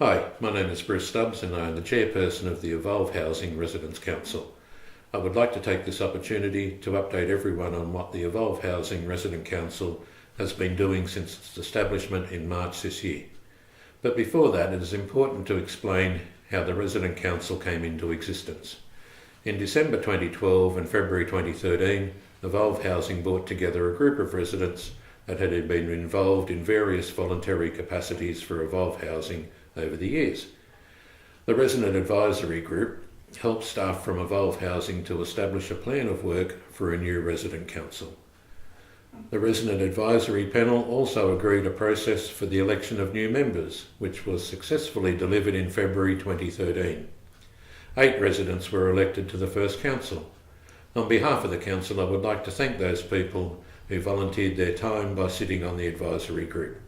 Hi, my name is Bruce Stubbs and I am the Chairperson of the Evolve Housing Residents Council. I would like to take this opportunity to update everyone on what the Evolve Housing Resident Council has been doing since its establishment in March this year. But before that, it is important to explain how the Resident Council came into existence. In December 2012 and February 2013, Evolve Housing brought together a group of residents that had been involved in various voluntary capacities for Evolve Housing over the years. The Resident Advisory Group helped staff from Evolve Housing to establish a plan of work for a new Resident Council. The Resident Advisory Panel also agreed a process for the election of new members, which was successfully delivered in February 2013. 8 residents were elected to the first council. On behalf of the council, I would like to thank those people who volunteered their time by sitting on the advisory group.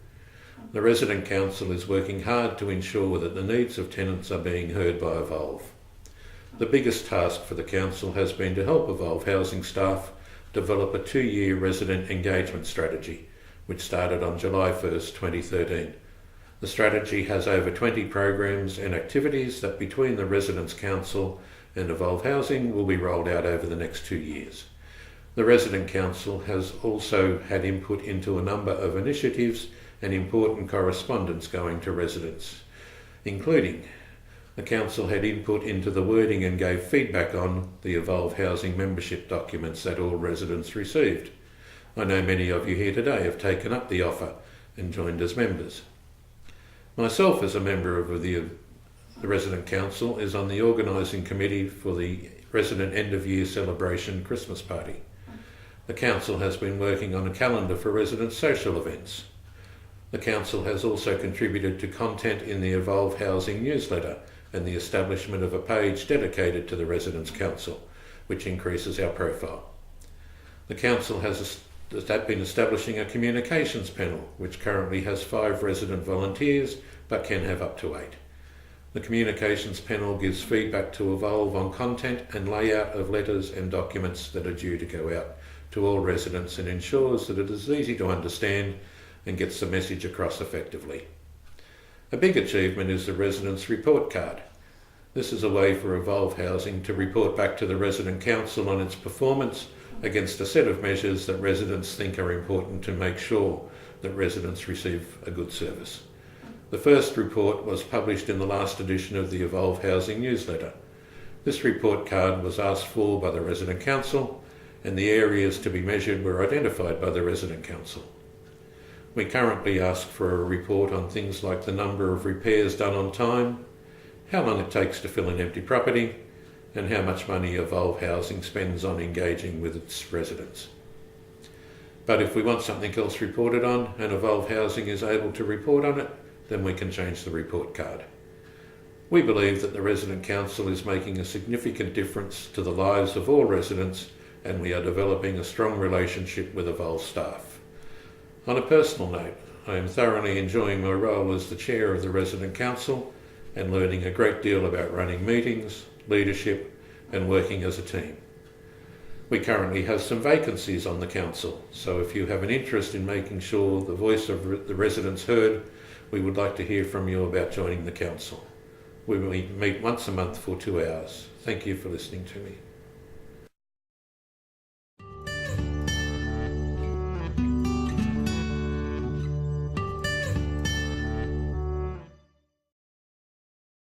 The Resident Council is working hard to ensure that the needs of tenants are being heard by Evolve. The biggest task for the council has been to help Evolve Housing staff develop a 2-year resident engagement strategy, which started on July 1st, 2013. The strategy has over 20 programs and activities that between the Residents Council and Evolve Housing will be rolled out over the next 2 years. The Resident Council has also had input into a number of initiatives and important correspondence going to residents, including the council had input into the wording and gave feedback on the Evolve Housing membership documents that all residents received. I know many of you here today have taken up the offer and joined as members. Myself, as a member of the Resident Council, is on the organising committee for the Resident End of Year Celebration Christmas Party. The council has been working on a calendar for resident social events. The council has also contributed to content in the Evolve Housing newsletter and the establishment of a page dedicated to the Residents Council, which increases our profile. The council has been establishing a communications panel, which currently has 5 resident volunteers, but can have up to 8. The communications panel gives feedback to Evolve on content and layout of letters and documents that are due to go out to all residents and ensures that it is easy to understand and gets the message across effectively. A big achievement is the Residents Report Card. This is a way for Evolve Housing to report back to the Resident Council on its performance against a set of measures that residents think are important to make sure that residents receive a good service. The first report was published in the last edition of the Evolve Housing newsletter. This report card was asked for by the Resident Council, and the areas to be measured were identified by the Resident Council. We currently ask for a report on things like the number of repairs done on time, how long it takes to fill an empty property, and how much money Evolve Housing spends on engaging with its residents. But if we want something else reported on and Evolve Housing is able to report on it, then we can change the report card. We believe that the Resident Council is making a significant difference to the lives of all residents, and we are developing a strong relationship with Evolve staff. On a personal note, I am thoroughly enjoying my role as the chair of the Resident Council and learning a great deal about running meetings, leadership and working as a team. We currently have some vacancies on the council, so if you have an interest in making sure the voice of the residents heard, we would like to hear from you about joining the council. We meet once a month for 2 hours. Thank you for listening to me.